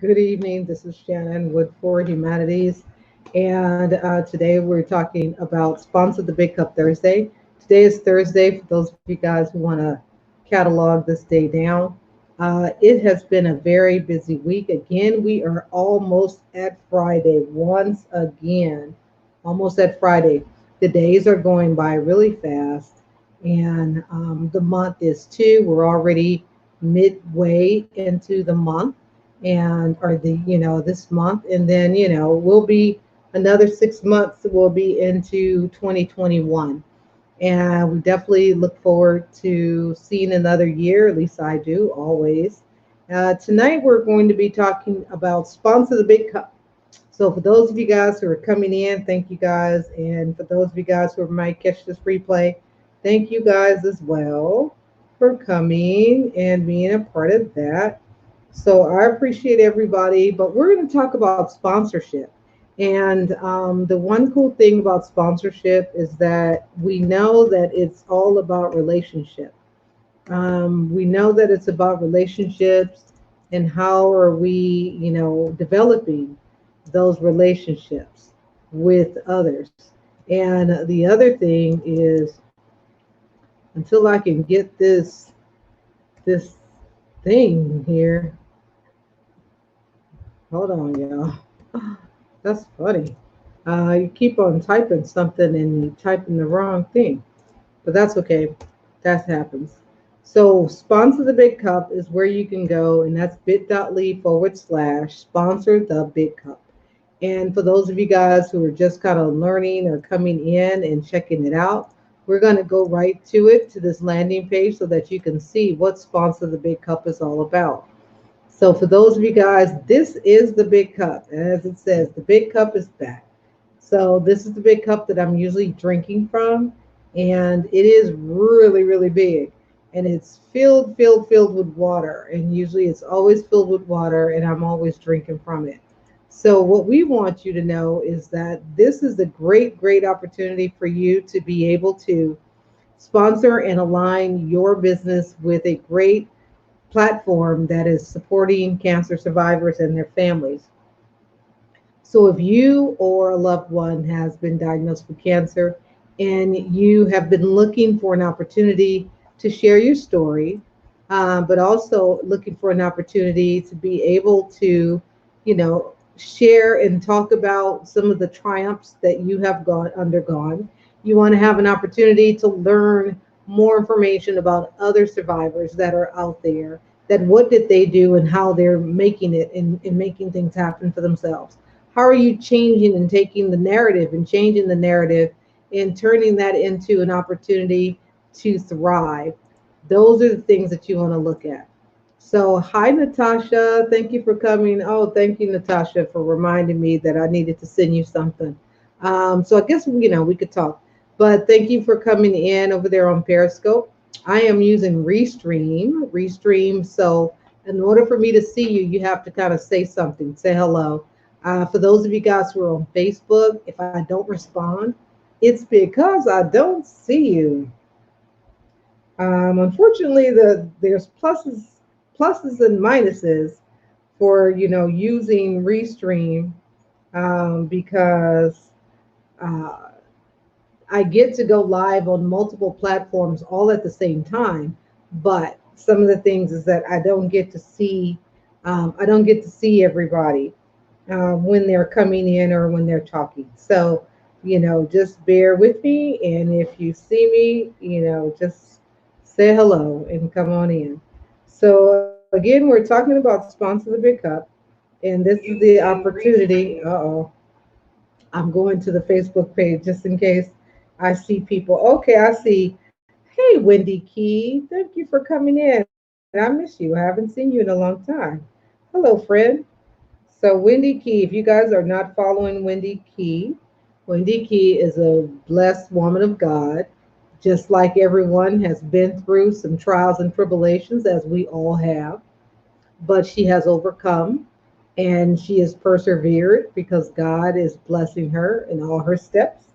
Good evening. This is Shannon with For Humanities. And today we're talking about Sponsor the Big Cup Thursday. Today is Thursday for those of you guys who want to catalog this day down. It has been a very busy week. Again, we are almost at Friday. Once again, almost at Friday. The days are going by really fast. And the month is too. We're already midway into the month and or this month, and then we'll be another 6 months, we'll be into 2021, and we definitely look forward to seeing another year. At least I do always. Tonight we're going to be talking about Sponsor the Big Cup. So for those of you guys who are coming in, thank you guys, and for those of you guys who might catch this replay, thank you guys as well for coming and being a part of that. So I appreciate everybody, but we're going to talk about sponsorship. And the one cool thing about sponsorship is that we know that it's all about relationship. We know that it's about relationships and how are we, developing those relationships with others. And the other thing is, until I can get this thing here, hold on, y'all. That's funny. You keep on typing something and you type in the wrong thing, but that's okay. That happens. So, Sponsor the Big Cup is where you can go, and that's bit.ly/, sponsor the Big Cup. And for those of you guys who are just kind of learning or coming in and checking it out, we're going to go right to it, to this landing page, so that you can see what Sponsor the Big Cup is all about. So for those of you guys, this is the big cup. And as it says, the big cup is back. So this is the big cup that I'm usually drinking from. And it is really, really big. And it's filled with water. And usually it's always filled with water, and I'm always drinking from it. So what we want you to know is that this is a great opportunity for you to be able to sponsor and align your business with a great platform that is supporting cancer survivors and their families. So if you or a loved one has been diagnosed with cancer and you have been looking for an opportunity to share your story, but also looking for an opportunity to be able to, share and talk about some of the triumphs that you have undergone. You want to have an opportunity to learn more information about other survivors that are out there, that what did they do and how they're making it and making things happen for themselves. How are you changing and taking the narrative and changing the narrative and turning that into an opportunity to thrive? Those are the things that you want to look at. So, hi, Natasha. Thank you for coming. Oh, thank you, Natasha, for reminding me that I needed to send you something. So, I guess, we could talk. But thank you for coming in over there on Periscope. I am using Restream. So, in order for me to see you, you have to kind of say something, say hello. For those of you guys who are on Facebook, if I don't respond, it's because I don't see you. Unfortunately, there's pluses and minuses for using Restream, because uh, I get to go live on multiple platforms all at the same time. But some of the things is that I don't get to see. I don't get to see everybody when they're coming in or when they're talking. So, just bear with me. And if you see me, just say hello and come on in. So, again, we're talking about Sponsor the Big Cup. And this is the opportunity. I'm going to the Facebook page just in case I see people. Okay, I see. Hey, Wendy Key. Thank you for coming in. I miss you. I haven't seen you in a long time. Hello, friend. So, Wendy Key, if you guys are not following Wendy Key is a blessed woman of God, just like everyone has been through some trials and tribulations, as we all have, but she has overcome and she has persevered because God is blessing her in all her steps.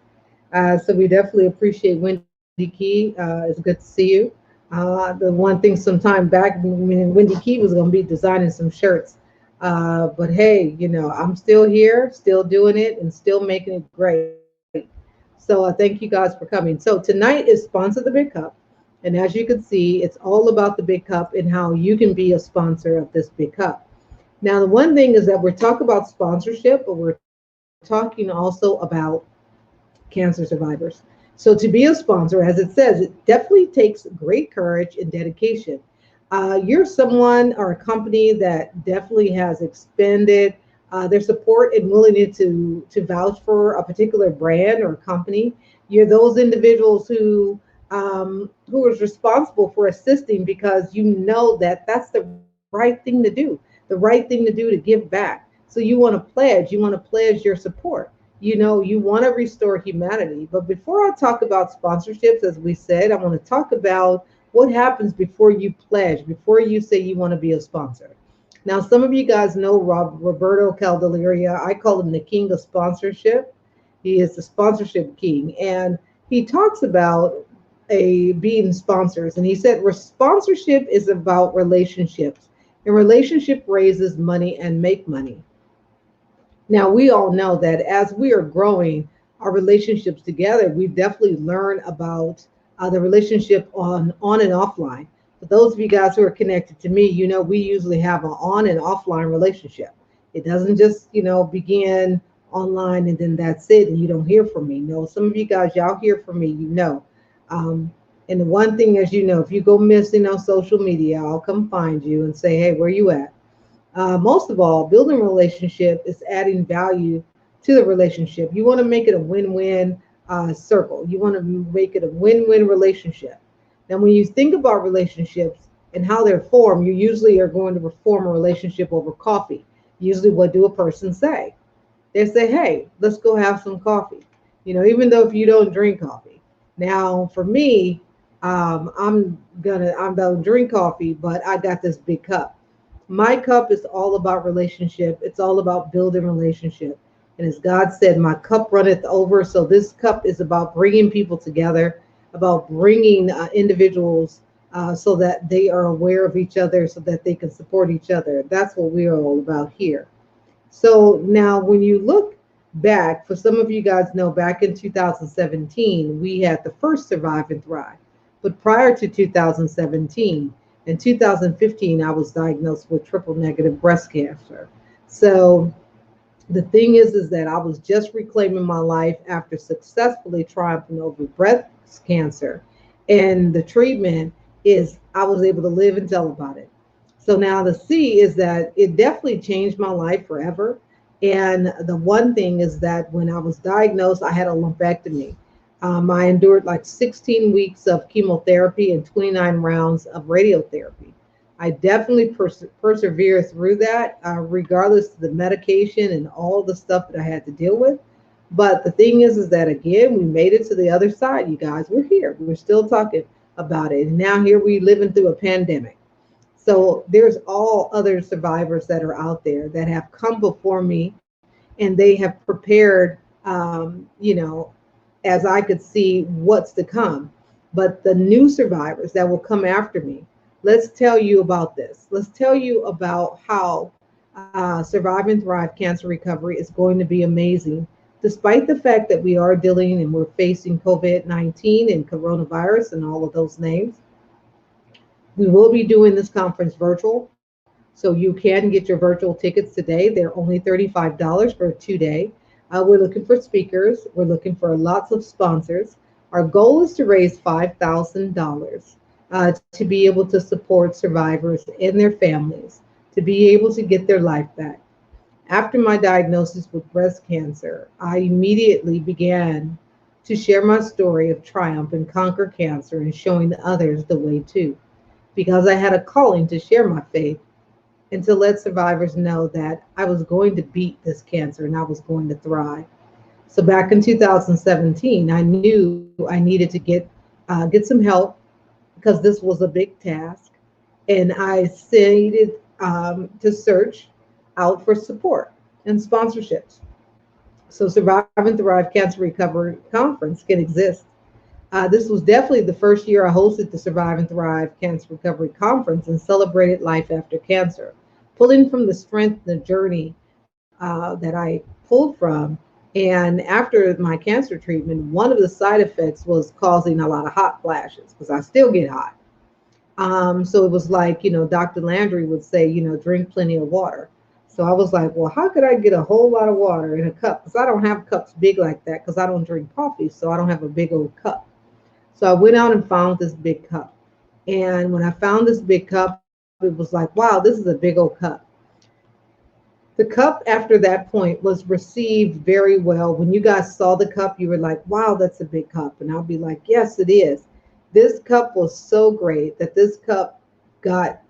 So we definitely appreciate Wendy Key. It's good to see you. The one thing some time back, when Wendy Key was going to be designing some shirts, But hey, I'm still here, still doing it, and still making it great. So thank you guys for coming. So tonight is Sponsor the Big Cup. And as you can see, it's all about the big cup and how you can be a sponsor of this big cup. Now, the one thing is that we're talking about sponsorship, but we're talking also about cancer survivors. So to be a sponsor, as it says, it definitely takes great courage and dedication. You're someone or a company that definitely has expended their support and willingness to vouch for a particular brand or company. You're those individuals who is responsible for assisting because you know that that's the right thing to do, the right thing to do to give back. So you want to pledge your support. You want to restore humanity. But before I talk about sponsorships, as we said, I want to talk about what happens before you pledge, before you say you want to be a sponsor. Now, some of you guys know Roberto Calderia. I call him the king of sponsorship. He is the sponsorship king. And he talks about a being sponsors. And he said, sponsorship is about relationships. And relationship raises money and make money. Now, we all know that as we are growing our relationships together, we definitely learn about the relationship on and offline. For those of you guys who are connected to me, we usually have an on and offline relationship. It doesn't just, begin online and then that's it and you don't hear from me. No, some of you guys, y'all hear from me, Um, and the one thing, as you know, if you go missing on social media, I'll come find you and say, hey, where you at? Most of all, building a relationship is adding value to the relationship. You want to make it a win-win circle. You want to make it a win-win relationship. Now, when you think about relationships and how they're formed, you usually are going to form a relationship over coffee. Usually, what do a person say? They say, hey, let's go have some coffee. Even though if you don't drink coffee. Now, for me, I don't drink coffee, but I got this big cup. My cup is all about relationship. It's all about building relationship. And as God said, my cup runneth over. So this cup is about bringing people together, about bringing individuals so that they are aware of each other, so that they can support each other. That's what we are all about here. So now, when you look back, for some of you guys know, back in 2017, we had the first Survive and Thrive. But prior to 2017, in 2015, I was diagnosed with triple negative breast cancer. So the thing is that I was just reclaiming my life after successfully triumphing over breast cancer. And the treatment is I was able to live and tell about it. So now the C is that it definitely changed my life forever. And the one thing is that when I was diagnosed, I had a lumpectomy. I endured like 16 weeks of chemotherapy and 29 rounds of radiotherapy. I definitely persevere through that, regardless of the medication and all the stuff that I had to deal with. But the thing is that again, we made it to the other side, you guys. We're here. We're still talking about it. And now here we living through a pandemic. So there's all other survivors that are out there that have come before me and they have prepared, as I could see what's to come. But the new survivors that will come after me, let's tell you about this. Let's tell you about how Survive and Thrive Cancer Recovery is going to be amazing, despite the fact that we are dealing and we're facing COVID-19 and coronavirus and all of those names. We will be doing this conference virtual, so you can get your virtual tickets today. They're only $35 for a 2 day. We're looking for speakers. We're looking for lots of sponsors. Our goal is to raise $5,000 to be able to support survivors and their families, to be able to get their life back. After my diagnosis with breast cancer, I immediately began to share my story of triumph and conquer cancer and showing others the way too, because I had a calling to share my faith and to let survivors know that I was going to beat this cancer and I was going to thrive. So back in 2017, I knew I needed to get some help because this was a big task, and I started to search out for support and sponsorships. So Survive and Thrive Cancer Recovery Conference can exist. This was definitely the first year I hosted the Survive and Thrive Cancer Recovery Conference and celebrated life after cancer. pulling from the strength, the journey that I pulled from. And after my cancer treatment, one of the side effects was causing a lot of hot flashes because I still get hot. So it was like, Dr. Landry would say, drink plenty of water. So I was like, well, how could I get a whole lot of water in a cup? Because I don't have cups big like that because I don't drink coffee. So I don't have a big old cup. So I went out and found this big cup. And when I found this big cup, it was like, wow, this is a big old cup. The cup after that point was received very well. When you guys saw the cup, you were like, wow, that's a big cup. And I'll be like, yes, it is. This cup was so great that this cup got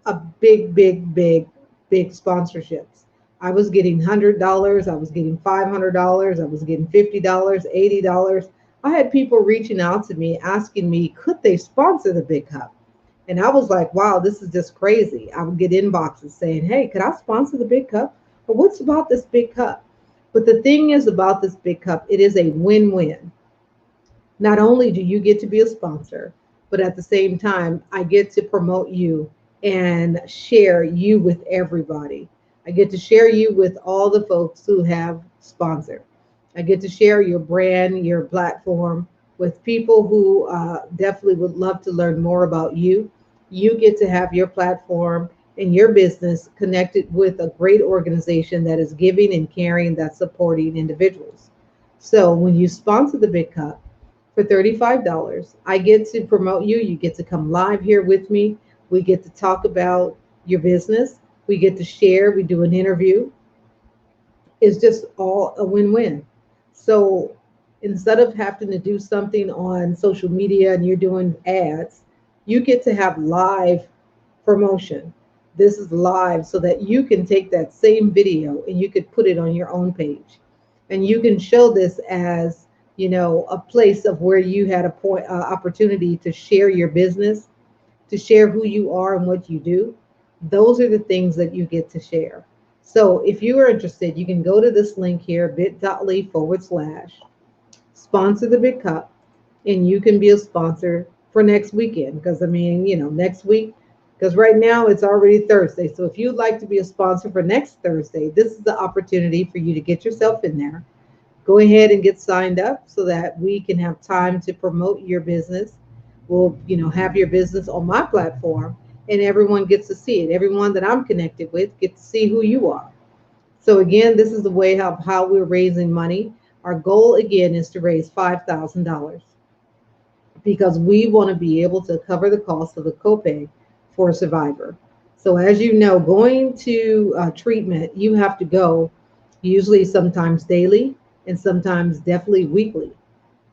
a big, big, big, big sponsorships. I was getting $100, I was getting $500, I was getting $50, $80. I had people reaching out to me asking me, could they sponsor the big cup? And I was like, wow, this is just crazy. I would get inboxes saying, hey, could I sponsor the big cup? Or what's about this big cup? But the thing is about this big cup, it is a win-win. Not only do you get to be a sponsor, but at the same time, I get to promote you and share you with everybody. I get to share you with all the folks who have sponsored. I get to share your brand, your platform with people who definitely would love to learn more about you. You get to have your platform and your business connected with a great organization that is giving and caring, that's supporting individuals. So when you sponsor the Big Cup, for $35. I get to promote you. You get to come live here with me. We get to talk about your business. We get to share. We do an interview. It's just all a win-win. So instead of having to do something on social media and you're doing ads, you get to have live promotion. This is live so that you can take that same video and you could put it on your own page. And you can show this as, a place of where you had a point opportunity to share your business, to share who you are and what you do. Those are the things that you get to share. So if you are interested, you can go to this link here, bit.ly/, sponsor the Big Cup, and you can be a sponsor for next weekend. Because I mean, next week, because right now it's already Thursday. So if you'd like to be a sponsor for next Thursday, this is the opportunity for you to get yourself in there. Go ahead and get signed up so that we can have time to promote your business. We'll, have your business on my platform and everyone gets to see it. Everyone that I'm connected with gets to see who you are. So again, this is the way how we're raising money. Our goal again is to raise $5,000 because we want to be able to cover the cost of the copay for a survivor. So as you know, going to treatment, you have to go usually sometimes daily and sometimes definitely weekly.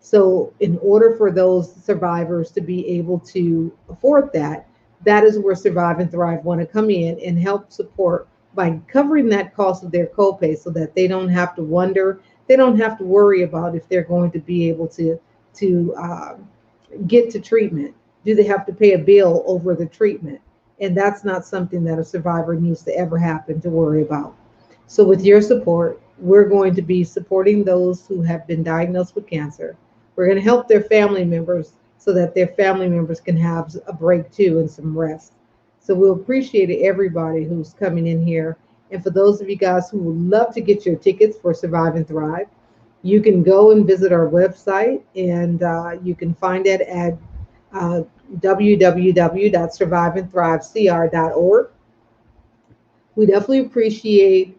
So in order for those survivors to be able to afford that, that is where Survive and Thrive want to come in and help support by covering that cost of their copay so that they don't have to wonder, they don't have to worry about if they're going to be able to get to treatment. Do they have to pay a bill over the treatment? And that's not something that a survivor needs to ever happen to worry about. So with your support, we're going to be supporting those who have been diagnosed with cancer. We're going to help their family members so that their family members can have a break too and some rest. So we'll appreciate everybody who's coming in here. And for those of you guys who would love to get your tickets for Survive and Thrive, you can go and visit our website and you can find it at www.surviveandthrivecr.org. We definitely appreciate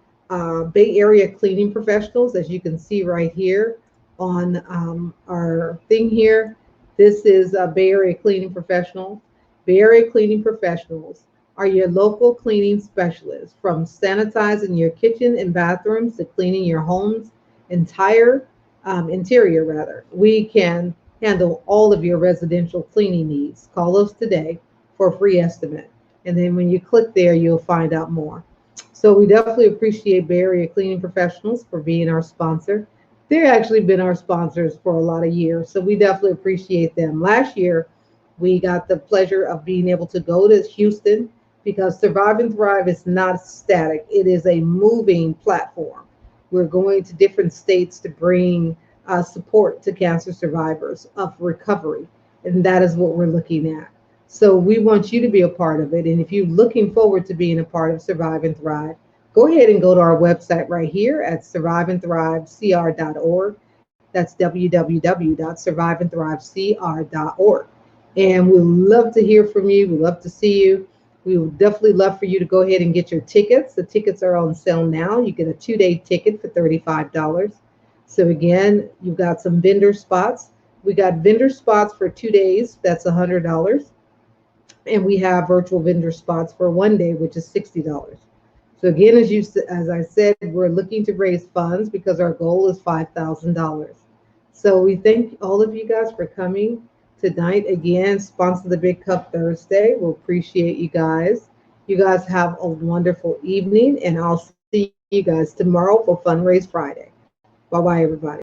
Bay Area cleaning professionals, as you can see right here on our thing here. This is Bay Area cleaning professional. Bay Area cleaning professionals are your local cleaning specialists, from sanitizing your kitchen and bathrooms to cleaning your home's entire interior. Rather, we can handle all of your residential cleaning needs. Call us today for a free estimate, and then when you click there, you'll find out more. So we definitely appreciate Bay Area Cleaning Professionals for being our sponsor. They've actually been our sponsors for a lot of years, so we definitely appreciate them. Last year, we got the pleasure of being able to go to Houston because Survive and Thrive is not static. It is a moving platform. We're going to different states to bring support to cancer survivors of recovery, and that is what we're looking at. So we want you to be a part of it. And if you're looking forward to being a part of Survive and Thrive, go ahead and go to our website right here at surviveandthrivecr.org. That's www.surviveandthrivecr.org. And we'd love to hear from you. We'd love to see you. We would definitely love for you to go ahead and get your tickets. The tickets are on sale now. You get a 2-day ticket for $35. So again, you've got some vendor spots. We got vendor spots for 2 days. That's $100. And we have virtual vendor spots for 1 day, which is $60. So again, as I said, we're looking to raise funds because our goal is $5,000. So we thank all of you guys for coming tonight. Again, sponsor the Big Cup Thursday. We'll appreciate you guys. You guys have a wonderful evening, and I'll see you guys tomorrow for Fundraise Friday. Bye bye, everybody.